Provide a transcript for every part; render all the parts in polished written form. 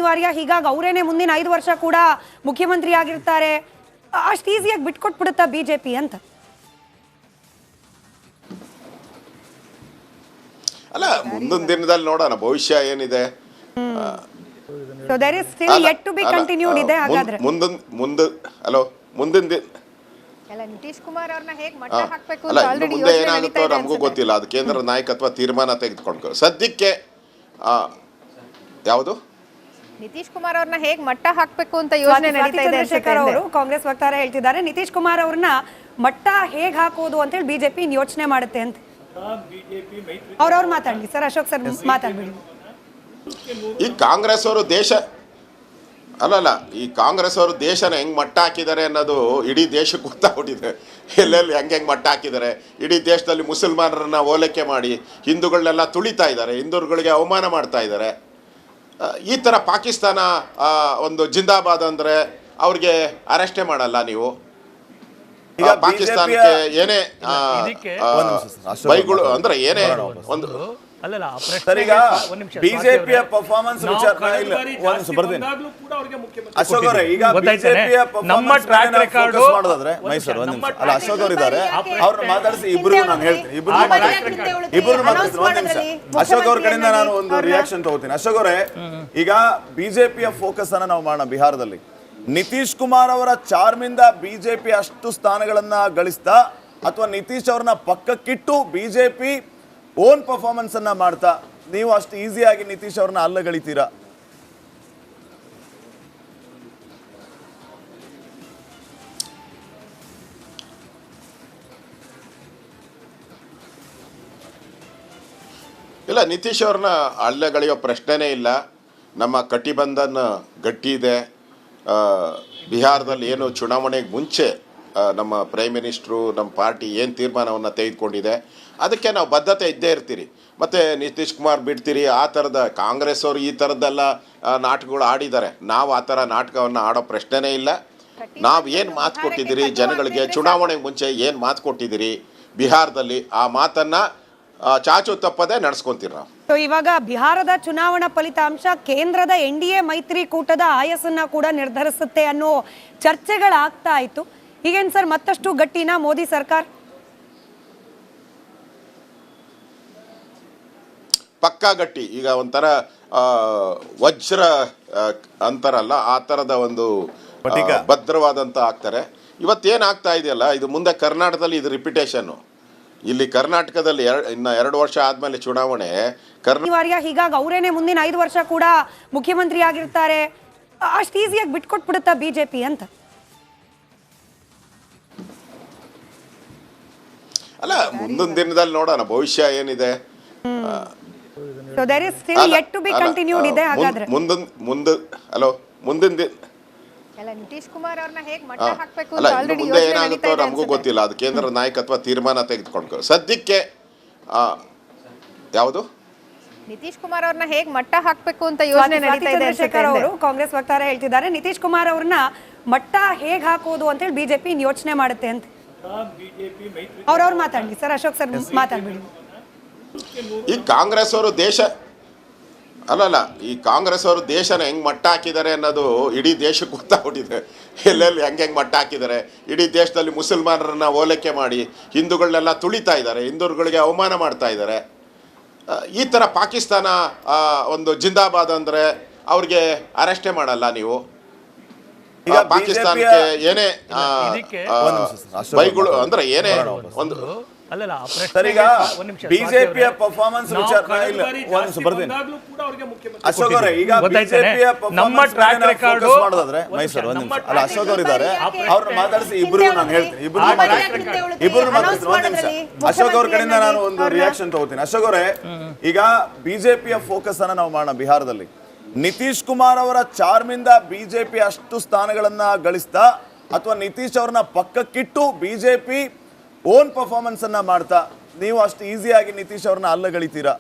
ಅನಿವಾರ್ಯ, ಹೀಗಾಗಿ ಅವರೇನೆ ಮುಂದಿನ 5 ವರ್ಷ ಕೂಡ ಮುಖ್ಯಮಂತ್ರಿ ಆಗಿರ್ತಾರೆ, ಅಷ್ಟು ಈಸಿಯಾಗಿ ಬಿಟ್ಕೊಟ್ಬಿಡುತ್ತಾ ಬಿಜೆಪಿ ಅಂತ? ಅಲ್ಲ, ಮುಂದಿನ ದಿನದಲ್ಲಿ ನೋಡೋಣ ಭವಿಷ್ಯ ಏನಿದೆ. So there is still yet to be continued ಇದೆ ಹಾಗಾದ್ರೆ. ಮುಂದಿನ ನಿತೀಶ್ ಕುಮಾರ್ ಅವ್ರನ್ನ ಹೇಗೆ ಮಟ್ಟ ಹಾಕಬೇಕು ಅಲ್ಲ, ಇನ್ನು ಮುಂದೆ ಏನಾಗುತ್ತೋ ನಮಗೂ ಗೊತ್ತಿಲ್ಲ. ಅದು ಕೇಂದ್ರ ನಾಯಕತ್ವ ತೀರ್ಮಾನ ತೆಗೆದುಕೊಂಡು ಸದ್ಯಕ್ಕೆ ಯಾವುದು ನಿತೀಶ್ ಕುಮಾರ್ ಅವ್ರನ್ನ ಹೇಗೆ ಮಟ್ಟ ಹಾಕಬೇಕು ಅಂತ ಯೋಚನೆ ನಡೀತಾ ಇದೆ. ಚಂದ್ರಶೇಖರ್ ಅವರು ಕಾಂಗ್ರೆಸ್ ವಕ್ತಾರ ಹೇಳ್ತಿದ್ದಾರೆ, ನಿತೀಶ್ ಕುಮಾರ್ ಅವ್ರನ್ನ ಮಟ್ಟ ಹೇಗೆ ಹಾಕೋದು ಅಂತ ಹೇಳಿ ಬಿಜೆಪಿ ಯೋಚನೆ ಮಾಡುತ್ತೆ ಅಂತ. ಅವ್ರವ್ರು ಮಾತಾಡ್ಲಿ ಸರ್, ಅಶೋಕ್ ಸರ್ ಮಾತಾಡ್ಬಿಡಿ. ಈ ಕಾಂಗ್ರೆಸ್ ಅವರು ಈ ಕಾಂಗ್ರೆಸ್ ಅವರು ದೇಶನ ಹೆಂಗ್ ಮಟ್ಟ ಹಾಕಿದ್ದಾರೆ ಅನ್ನೋದು ಇಡೀ ದೇಶಕ್ಕೆ ಗೊತ್ತಾಗ್ಬಿಟ್ಟಿದೆ. ಎಲ್ಲೆಲ್ಲಿ ಹೆಂಗೆ ಮಟ್ಟ ಹಾಕಿದ್ದಾರೆ. ಇಡೀ ದೇಶದಲ್ಲಿ ಮುಸಲ್ಮಾನರನ್ನ ಓಲೈಕೆ ಮಾಡಿ ಹಿಂದೂಗಳನ್ನೆಲ್ಲ ತುಳಿತಾ ಇದ್ದಾರೆ, ಹಿಂದೂಗಳಿಗೆ ಅವಮಾನ ಮಾಡ್ತಾ ಇದ್ದಾರೆ. ಈ ಥರ ಪಾಕಿಸ್ತಾನ ಒಂದು ಜಿಂದಾಬಾದ್ ಅಂದರೆ ಅವ್ರಿಗೆ ಅರೆಸ್ಟೇ ಮಾಡಲ್ಲ ನೀವು. ಪಾಕಿಸ್ತಾನಕ್ಕೆ ಏನೇ ಬೈಗಳು ಅಂದ್ರೆ ಏನೇ ಒಂದು ಬಿಜೆಪಿಯ ಪರ್ಫಾರ್ಮೆನ್ಸ್ ಅಶೋಕ್ ಅವರೇ, ಈಗ ಬಿಜೆಪಿಯ ನಮ್ಮ ಟ್ರ್ಯಾಕ್ ರೆಕಾರ್ಡ್ ಮಾಡೋದಾದ್ರೆ ಮೈಸೂರು ಒಂದ್ ನಿಮಿಷ ಅಲ್ಲ, ಅಶೋಕ್ ಅವರು ಇದ್ದಾರೆ, ಅವ್ರನ್ನ ಮಾತಾಡಿಸಿ ಇಬ್ರು ನಾನು ಹೇಳ್ತೀನಿ, ಇಬ್ರು ಮಾತಾಡ್ತೀನಿ ಒಂದ್ ನಿಮಿಷ. ಅಶೋಕ್ ಅವ್ರ ಕಡೆಯಿಂದ ನಾನು ಒಂದು ರಿಯಾಕ್ಷನ್ ತಗೋತೀನಿ. ಅಶೋಕ್ ಅವರೇ, ಈಗ ಬಿಜೆಪಿಯ ಫೋಕಸ್ ಅನ್ನ ನಾವು ಮಾಡೋಣ ಬಿಹಾರದಲ್ಲಿ. ನಿತೀಶ್ ಕುಮಾರ್ ಅವರ ಚಾರ್ಮಿಂದ ಬಿಜೆಪಿ ಅಷ್ಟು ಸ್ಥಾನಗಳನ್ನ ಗಳಿಸ್ತಾ ಅಥವಾ ನಿತೀಶ್ ಅವ್ರನ್ನ ಪಕ್ಕಕ್ಕಿಟ್ಟು ಬಿಜೆಪಿ ಓನ್ ಪರ್ಫಾರ್ಮೆನ್ಸ್ ಅನ್ನ ಮಾಡ್ತಾ ನೀವು ಅಷ್ಟು ಈಸಿಯಾಗಿ ನಿತೀಶ್ ಅವ್ರನ್ನ ಅಲ್ಲಗಳಿತೀರಾ? ಇಲ್ಲ, ನಿತೀಶ್ ಅವ್ರನ್ನ ಅಲ್ಲಗಳೆಯೋ ಪ್ರಶ್ನೆನೇ ಇಲ್ಲ. ನಮ್ಮ ಕಟಿಬಂಧನ್ ಗಟ್ಟಿ ಇದೆ. ಬಿಹಾರದಲ್ಲಿ ಏನು ಚುನಾವಣೆಗೆ ಮುಂಚೆ ನಮ್ಮ ಪ್ರೈಮ್ ಮಿನಿಸ್ಟ್ರು ನಮ್ಮ ಪಾರ್ಟಿ ಏನು ತೀರ್ಮಾನವನ್ನು ತೆಗೆದುಕೊಂಡಿದೆ ಅದಕ್ಕೆ ನಾವು ಬದ್ಧತೆ ಇದ್ದೇ ಇರ್ತೀರಿ. ಮತ್ತು ನಿತೀಶ್ ಕುಮಾರ್ ಬಿಡ್ತೀರಿ ಆ ಥರದ ಕಾಂಗ್ರೆಸ್ ಅವರು ಈ ಥರದ್ದೆಲ್ಲ ನಾಟಕಗಳು ಆಡಿದ್ದಾರೆ. ನಾವು ಆ ಥರ ನಾಟಕವನ್ನು ಆಡೋ ಪ್ರಶ್ನೆನೇ ಇಲ್ಲ. ನಾವು ಏನು ಮಾತು ಕೊಟ್ಟಿದ್ದೀರಿ ಜನಗಳಿಗೆ, ಚುನಾವಣೆಗೆ ಮುಂಚೆ ಏನು ಮಾತು ಕೊಟ್ಟಿದ್ದೀರಿ ಬಿಹಾರದಲ್ಲಿ, ಆ ಮಾತನ್ನು ಚಾಚು ತಪ್ಪದೆ ನಡೆಸ್ಕೊಂತೀರಿ ನಾವು. ಸೊ ಇವಾಗ ಬಿಹಾರದ ಚುನಾವಣಾ ಫಲಿತಾಂಶ ಕೇಂದ್ರದ NDA ಮೈತ್ರಿಕೂಟದ ಆಯಸ್ಸನ್ನ ಕೂಡ ನಿರ್ಧರಿಸುತ್ತೆ ಅನ್ನೋ ಚರ್ಚೆಗಳಾಗ್ತಾ ಇತ್ತು. ಈಗೇನು ಸರ್ ಮತ್ತಷ್ಟು ಗಟ್ಟಿನ ಮೋದಿ ಸರ್ಕಾರ? ಪಕ್ಕಾ ಗಟ್ಟಿ. ಈಗ ಒಂಥರ ವಜ್ರ ಅಂತಾರಲ್ಲ ಆ ಥರದ ಒಂದು ಭದ್ರವಾದಂಥ ಆಗ್ತಾರೆ. ಇವತ್ತೇನಾಗ್ತಾ ಇದೆಯಲ್ಲ, ಇದು ಮುಂದೆ ಕರ್ನಾಟಕದಲ್ಲಿ ಇದು ರಿಪಿಟೇಷನ್ನು. ಇಲ್ಲಿ ಕರ್ನಾಟಕದಲ್ಲಿ ಇನ್ನು 2 ವರ್ಷ ಆದಮೇಲೆ ಚುನಾವಣೆ ಅನಿವಾರ್ಯ, ಹೀಗಾಗಿ ಅವರೇನೆ ಮುಂದಿನ 5 ವರ್ಷ ಕೂಡ ಮುಖ್ಯಮಂತ್ರಿ ಆಗಿರ್ತಾರೆ, ಅಷ್ಟು ಈಸಿಯಾಗಿ ಬಿಟ್ಕೊಟ್ಬಿಡುತ್ತಾ ಬಿಜೆಪಿ ಅಂತ? ಅಲ್ಲ, ಮುಂದಿನ ದಿನದಲ್ಲಿ ನೋಡೋಣ ಭವಿಷ್ಯ ಏನಿದೆ. So there is still yet to be continued ಇದೆ ಹಾಗಾದ್ರೆ. ಮುಂದಿನ ನಿತೀಶ್ ಕುಮಾರ್ ಅವ್ರನ್ನ ಹೇಗೆ ಮಟ್ಟ ಹಾಕಬೇಕು ಅಲ್ಲ, ಇನ್ನು ಮುಂದೆ ಏನಾಗುತ್ತೋ ನಮಗೂ ಗೊತ್ತಿಲ್ಲ. ಅದು ಕೇಂದ್ರ ನಾಯಕತ್ವ ತೀರ್ಮಾನ ತೆಗೆದುಕೊಂಡು ಸದ್ಯಕ್ಕೆ ಯಾವುದು ನಿತೀಶ್ ಕುಮಾರ್ ಅವ್ರನ್ನ ಹೇಗೆ ಮಟ್ಟ ಹಾಕಬೇಕು ಅಂತ ಯೋಚನೆ ನಡೀತಾ ಇದೆ. ಚಂದ್ರಶೇಖರ್ ಅವರು ಕಾಂಗ್ರೆಸ್ ವಕ್ತಾರ ಹೇಳ್ತಿದ್ದಾರೆ, ನಿತೀಶ್ ಕುಮಾರ್ ಅವ್ರನ್ನ ಮಟ್ಟ ಹೇಗೆ ಹಾಕೋದು ಅಂತ ಹೇಳಿ ಬಿಜೆಪಿ ಯೋಚನೆ ಮಾಡುತ್ತೆ ಅಂತ. ಅವ್ರವ್ರು ಮಾತಾಡ್ಲಿ ಸರ್, ಅಶೋಕ್ ಸರ್ ಮಾತಾಡ್ಬಿಡಿ. ಈ ಕಾಂಗ್ರೆಸ್ ಅವರು ಈ ಕಾಂಗ್ರೆಸ್ ಅವರು ದೇಶನ ಹೆಂಗ್ ಮಟ್ಟ ಹಾಕಿದ್ದಾರೆ ಅನ್ನೋದು ಇಡೀ ದೇಶಕ್ಕೆ ಗೊತ್ತಾಗ್ಬಿಟ್ಟಿದೆ. ಎಲ್ಲೆಲ್ಲಿ ಹೆಂಗೆ ಮಟ್ಟ ಹಾಕಿದ್ದಾರೆ. ಇಡೀ ದೇಶದಲ್ಲಿ ಮುಸಲ್ಮಾನರನ್ನ ಓಲೈಕೆ ಮಾಡಿ ಹಿಂದೂಗಳನ್ನೆಲ್ಲ ತುಳಿತಾ ಇದ್ದಾರೆ, ಹಿಂದೂಗಳಿಗೆ ಅವಮಾನ ಮಾಡ್ತಾ ಇದ್ದಾರೆ. ಈ ಥರ ಪಾಕಿಸ್ತಾನ ಒಂದು ಜಿಂದಾಬಾದ್ ಅಂದರೆ ಅವ್ರಿಗೆ ಅರೆಸ್ಟೇ ಮಾಡಲ್ಲ ನೀವು. ಪಾಕಿಸ್ತಾನಕ್ಕೆ ಏನೇ ಬೈಗಳು ಅಂದ್ರೆ ಏನೇ ಒಂದು ಬಿಜೆಪಿಯ ಪರ್ಫಾರ್ಮೆನ್ಸ್ ಅಶೋಕ್ ಅವರೇ, ಈಗ ಬಿಜೆಪಿಯ ನಮ್ಮ ಟ್ರ್ಯಾಕ್ ರೆಕಾರ್ಡ್ ಮಾಡೋದಾದ್ರೆ ಮೈಸೂರು ಒಂದ್ ನಿಮಿಷ ಅಲ್ಲ, ಅಶೋಕ್ ಅವರು ಇದ್ದಾರೆ, ಅವ್ರನ್ನ ಮಾತಾಡಿಸಿ ಇಬ್ರು ನಾನು ಹೇಳ್ತೀನಿ, ಇಬ್ರು ಮಾತಾಡ್ತೀನಿ ಒಂದ್ ನಿಮಿಷ. ಅಶೋಕ್ ಅವ್ರ ಕಡೆಯಿಂದ ನಾನು ಒಂದು ರಿಯಾಕ್ಷನ್ ತಗೋತೀನಿ. ಅಶೋಕ್ ಅವರೇ, ಈಗ ಬಿಜೆಪಿಯ ಫೋಕಸ್ ಅನ್ನ ನಾವು ಮಾಡೋಣ ಬಿಹಾರದಲ್ಲಿ. ನಿತೀಶ್ ಕುಮಾರ್ ಅವರ ಚಾರ್ಮಿಂದ ಬಿಜೆಪಿ ಅಷ್ಟು ಸ್ಥಾನಗಳನ್ನ ಗಳಿಸ್ತಾ ಅಥವಾ ನಿತೀಶ್ ಅವ್ರನ್ನ ಪಕ್ಕಕ್ಕಿಟ್ಟು ಬಿಜೆಪಿ ಓನ್ ಪರ್ಫಾರ್ಮೆನ್ಸ್ ಅನ್ನ ಮಾಡ್ತಾ ನೀವು ಅಷ್ಟು ಈಸಿಯಾಗಿ ನಿತೀಶ್ ಅವ್ರನ್ನ ಅಲ್ಲಗಳಿತೀರಾ?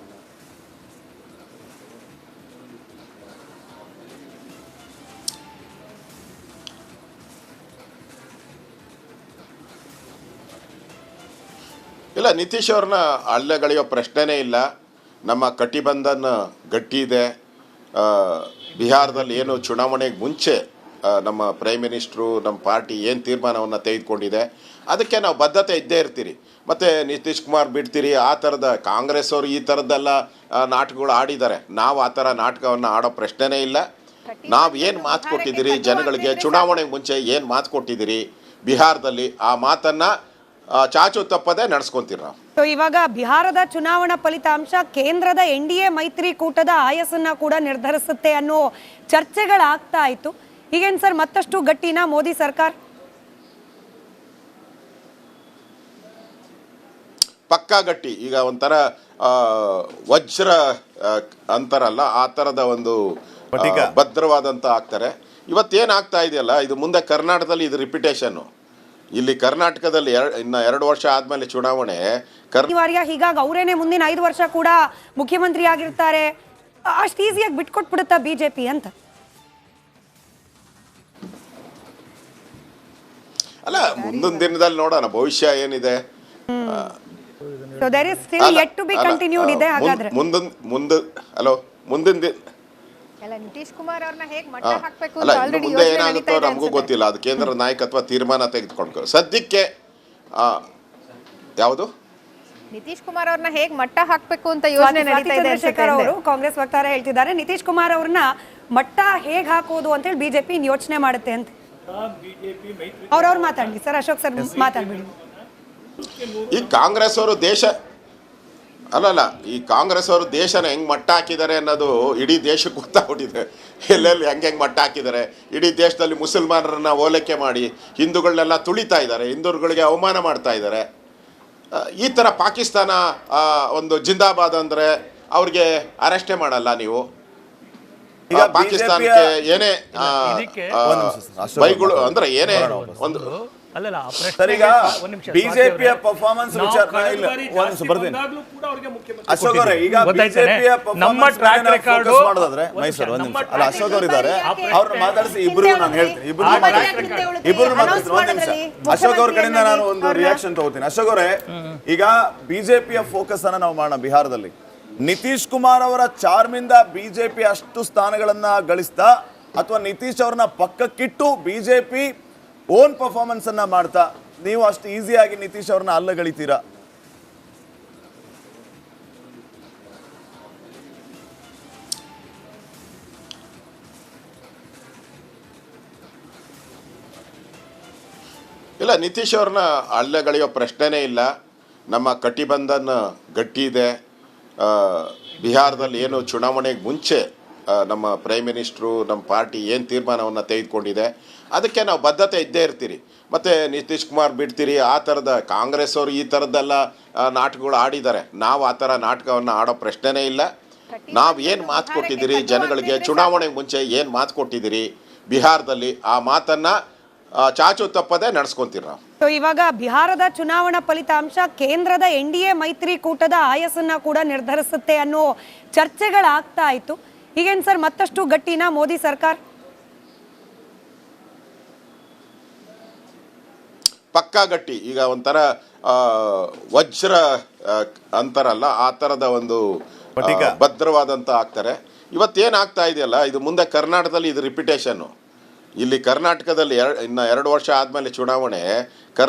ಇಲ್ಲ, ನಿತೀಶ್ ಅವ್ರನ್ನ ಅಲ್ಲಗಳೆಯೋ ಪ್ರಶ್ನೆನೇ ಇಲ್ಲ. ನಮ್ಮ ಕಟಿಬಂಧನ್ ಗಟ್ಟಿ ಇದೆ. ಬಿಹಾರದಲ್ಲಿ ಏನು ಚುನಾವಣೆಗೆ ಮುಂಚೆ ನಮ್ಮ ಪ್ರೈಮ್ ಮಿನಿಸ್ಟ್ರು ನಮ್ಮ ಪಾರ್ಟಿ ಏನು ತೀರ್ಮಾನವನ್ನು ತೆಗೆದುಕೊಂಡಿದೆ ಅದಕ್ಕೆ ನಾವು ಬದ್ಧತೆ ಇದ್ದೇ ಇರ್ತೀರಿ. ಮತ್ತು ನಿತೀಶ್ ಕುಮಾರ್ ಬಿಡ್ತೀರಿ ಆ ಥರದ ಕಾಂಗ್ರೆಸ್ ಅವರು ಈ ಥರದ್ದೆಲ್ಲ ನಾಟಕಗಳು ಆಡಿದ್ದಾರೆ. ನಾವು ಆ ಥರ ನಾಟಕವನ್ನು ಆಡೋ ಪ್ರಶ್ನೆನೇ ಇಲ್ಲ. ನಾವು ಏನು ಮಾತು ಕೊಟ್ಟಿದ್ದೀರಿ ಜನಗಳಿಗೆ, ಚುನಾವಣೆಗೆ ಮುಂಚೆ ಏನು ಮಾತು ಕೊಟ್ಟಿದ್ದೀರಿ ಬಿಹಾರದಲ್ಲಿ, ಆ ಮಾತನ್ನು ಚಾಚು ತಪ್ಪದೆ ನಡೆಸ್ಕೊಂತೀರಿ ನಾವು. ಸೊ ಇವಾಗ ಬಿಹಾರದ ಚುನಾವಣಾ ಫಲಿತಾಂಶ ಕೇಂದ್ರದ NDA ಮೈತ್ರಿಕೂಟದ ಆಯಸ್ಸನ್ನ ಕೂಡ ನಿರ್ಧರಿಸುತ್ತೆ ಅನ್ನೋ ಚರ್ಚೆಗಳಾಗ್ತಾ ಇತ್ತು. ಈಗೇನು ಸರ್ ಮತ್ತಷ್ಟು ಗಟ್ಟಿನ ಮೋದಿ ಸರ್ಕಾರ? ಪಕ್ಕಾ ಗಟ್ಟಿ. ಈಗ ಒಂಥರ ವಜ್ರ ಅಂತಾರಲ್ಲ ಆ ಥರದ ಒಂದು ಭದ್ರವಾದಂಥ ಆಗ್ತಾರೆ. ಇವತ್ತೇನಾಗ್ತಾ ಇದೆಯಲ್ಲ, ಇದು ಮುಂದೆ ಕರ್ನಾಟಕದಲ್ಲಿ ಇದು ರಿಪಿಟೇಷನ್ನು. ಇಲ್ಲಿ ಕರ್ನಾಟಕದಲ್ಲಿ ಇನ್ನು 2 ವರ್ಷ ಆದಮೇಲೆ ಚುನಾವಣೆ ಅನಿವಾರ್ಯ. ಹೀಗಾಗಿ ಅವರೇನೆ ಮುಂದಿನ 5 ವರ್ಷ ಕೂಡ ಮುಖ್ಯಮಂತ್ರಿ ಆಗಿರ್ತಾರೆ. ಅಷ್ಟು ಈಸಿಯಾಗಿ ಬಿಟ್ಕೊಟ್ಬಿಡುತ್ತಾ ಬಿಜೆಪಿ ಅಂತ? ಅಲ್ಲ, ಮುಂದಿನ ದಿನದಲ್ಲಿ ನೋಡೋಣ ಭವಿಷ್ಯ ಏನಿದೆ. So there is still yet to be continued ಇದೆ ಹಾಗಾದ್ರೆ. ಮುಂದಿನ ನಿತೀಶ್ ಕುಮಾರ್ ಅವ್ರನ್ನ ಹೇಗೆ ಮಟ್ಟ ಹಾಕಬೇಕು ಅಲ್ಲ, ಇನ್ನು ಮುಂದೆ ಏನಾಗುತ್ತೋ ನಮಗೂ ಗೊತ್ತಿಲ್ಲ. ಅದು ಕೇಂದ್ರ ನಾಯಕತ್ವ ತೀರ್ಮಾನ ತೆಗೆದುಕೊಂಡು ಸದ್ಯಕ್ಕೆ ಯಾವುದು ನಿತೀಶ್ ಕುಮಾರ್ ಅವ್ರನ್ನ ಹೇಗೆ ಮಟ್ಟ ಹಾಕಬೇಕು ಅಂತ ಯೋಚನೆ ನಡೀತಾ ಇದೆ. ಚಂದ್ರಶೇಖರ್ ಅವರು ಕಾಂಗ್ರೆಸ್ ವಕ್ತಾರ ಹೇಳ್ತಿದ್ದಾರೆ, ನಿತೀಶ್ ಕುಮಾರ್ ಅವ್ರನ್ನ ಮಟ್ಟ ಹೇಗೆ ಹಾಕೋದು ಅಂತ ಹೇಳಿ ಬಿಜೆಪಿ ಯೋಚನೆ ಮಾಡುತ್ತೆ ಅಂತ. ಅವ್ರವ್ರು ಮಾತಾಡ್ಲಿ ಸರ್, ಅಶೋಕ್ ಸರ್ ಮಾತಾಡ್ಬಿಡಿ. ಈ ಕಾಂಗ್ರೆಸ್ ಅವರು ಈ ಕಾಂಗ್ರೆಸ್ ಅವರು ದೇಶನ ಹೆಂಗ್ ಮಟ್ಟ ಹಾಕಿದ್ದಾರೆ ಅನ್ನೋದು ಇಡೀ ದೇಶಕ್ಕೆ ಗೊತ್ತಾಗ್ಬಿಟ್ಟಿದೆ. ಎಲ್ಲೆಲ್ಲಿ ಹೆಂಗೆ ಮಟ್ಟ ಹಾಕಿದ್ದಾರೆ. ಇಡೀ ದೇಶದಲ್ಲಿ ಮುಸಲ್ಮಾನರನ್ನ ಓಲೈಕೆ ಮಾಡಿ ಹಿಂದೂಗಳನ್ನೆಲ್ಲ ತುಳಿತಾ ಇದ್ದಾರೆ, ಹಿಂದೂಗಳಿಗೆ ಅವಮಾನ ಮಾಡ್ತಾ ಇದ್ದಾರೆ. ಈ ಥರ ಪಾಕಿಸ್ತಾನ ಒಂದು ಜಿಂದಾಬಾದ್ ಅಂದರೆ ಅವ್ರಿಗೆ ಅರೆಸ್ಟೇ ಮಾಡಲ್ಲ ನೀವು. ಪಾಕಿಸ್ತಾನಕ್ಕೆ ಏನೇ ಬೈಗಳು ಅಂದ್ರೆ ಏನೇ ಒಂದು ಬಿಜೆಪಿಯ ಪರ್ಫಾರ್ಮೆನ್ಸ್ ಅಶೋಕ್ ಅವರೇ, ಈಗ ನಮ್ಮ ಟ್ರ್ಯಾಕ್ ರೆಕಾರ್ಡ್ ಮಾಡೋದಾದ್ರೆ ಮೈಸೂರು ಒಂದ್ ನಿಮಿಷ ಅಲ್ಲ, ಅಶೋಕ್ ಅವರು ಇದ್ದಾರೆ, ಅವ್ರನ್ನ ಮಾತಾಡಿಸಿ ಇಬ್ರಿಗೂ ನಾನು ಹೇಳ್ತೀನಿ, ಇಬ್ರು ಮಾತಾಡ್ತೀನಿ ಒಂದ್ ನಿಮಿಷ. ಅಶೋಕ್ ಅವ್ರ ಕಡೆಯಿಂದ ನಾನು ಒಂದು ರಿಯಾಕ್ಷನ್ ತಗೋತೀನಿ. ಅಶೋಕ್ ಅವರೇ, ಈಗ ಬಿಜೆಪಿಯ ಫೋಕಸ್ ಅನ್ನ ನಾವು ಮಾಡೋಣ. ಬಿಹಾರದಲ್ಲಿ ನಿತೀಶ್ ಕುಮಾರ್ ಅವರ ಚಾರ್ಮಿಂದ ಬಿಜೆಪಿ ಅಷ್ಟು ಸ್ಥಾನಗಳನ್ನ ಗಳಿಸ್ತಾ ಅಥವಾ ನಿತೀಶ್ ಅವ್ರನ್ನ ಪಕ್ಕಕ್ಕಿಟ್ಟು ಬಿಜೆಪಿ ಓನ್ ಪರ್ಫಾರ್ಮೆನ್ಸ್ ಅನ್ನ ಮಾಡ್ತಾ ನೀವು ಅಷ್ಟು ಈಸಿಯಾಗಿ ನಿತೀಶ್ ಅವ್ರನ್ನ ಅಲ್ಲಗಳಿತೀರಾ? ಇಲ್ಲ, ನಿತೀಶ್ ಅವ್ರನ್ನ ಅಲ್ಲಗಳೆಯೋ ಪ್ರಶ್ನೆನೇ ಇಲ್ಲ. ನಮ್ಮ ಕಟಿಬಂಧನ್ ಗಟ್ಟಿ ಇದೆ. ಬಿಹಾರದಲ್ಲಿ ಏನು ಚುನಾವಣೆಗೆ ಮುಂಚೆ ನಮ್ಮ ಪ್ರೈಮ್ ಮಿನಿಸ್ಟ್ರು ನಮ್ಮ ಪಾರ್ಟಿ ಏನು ತೀರ್ಮಾನವನ್ನು ತೆಗೆದುಕೊಂಡಿದೆ ಅದಕ್ಕೆ ನಾವು ಬದ್ಧತೆ ಇದ್ದೇ ಇರ್ತೀರಿ. ಮತ್ತು ನಿತೀಶ್ ಕುಮಾರ್ ಬಿಡ್ತೀರಿ ಆ ಥರದ ಕಾಂಗ್ರೆಸ್ ಅವರು ಈ ಥರದ್ದೆಲ್ಲ ನಾಟಕಗಳು ಆಡಿದ್ದಾರೆ. ನಾವು ಆ ಥರ ನಾಟಕವನ್ನು ಆಡೋ ಪ್ರಶ್ನೆನೇ ಇಲ್ಲ. ನಾವು ಏನು ಮಾತು ಕೊಟ್ಟಿದ್ದೀರಿ ಜನಗಳಿಗೆ, ಚುನಾವಣೆಗೆ ಮುಂಚೆ ಏನು ಮಾತು ಕೊಟ್ಟಿದ್ದೀರಿ ಬಿಹಾರದಲ್ಲಿ, ಆ ಮಾತನ್ನು ಚಾಚು ತಪ್ಪದೆ ನಡೆಸ್ಕೊಂತೀರಿ ನಾವು. ಸೊ ಇವಾಗ ಬಿಹಾರದ ಚುನಾವಣಾ ಫಲಿತಾಂಶ ಕೇಂದ್ರದ NDA ಮೈತ್ರಿಕೂಟದ ಆಯಸ್ಸನ್ನ ಕೂಡ ನಿರ್ಧರಿಸುತ್ತೆ ಅನ್ನೋ ಚರ್ಚೆಗಳಾಗ್ತಾ ಇತ್ತು. ಈಗೇನು ಸರ್ ಮತ್ತಷ್ಟು ಗಟ್ಟಿನ ಮೋದಿ ಸರ್ಕಾರ? ಪಕ್ಕಾ ಗಟ್ಟಿ. ಈಗ ಒಂಥರ ವಜ್ರ ಅಂತಾರಲ್ಲ ಆ ಥರದ ಒಂದು ಭದ್ರವಾದಂಥ ಆಗ್ತಾರೆ. ಇವತ್ತೇನಾಗ್ತಾ ಇದೆಯಲ್ಲ, ಇದು ಮುಂದೆ ಕರ್ನಾಟಕದಲ್ಲಿ ಇದು ರಿಪಿಟೇಷನ್ನು. ಇಲ್ಲಿ ಕರ್ನಾಟಕದಲ್ಲಿ ಇನ್ನು 2 ವರ್ಷ ಆದಮೇಲೆ ಚುನಾವಣೆ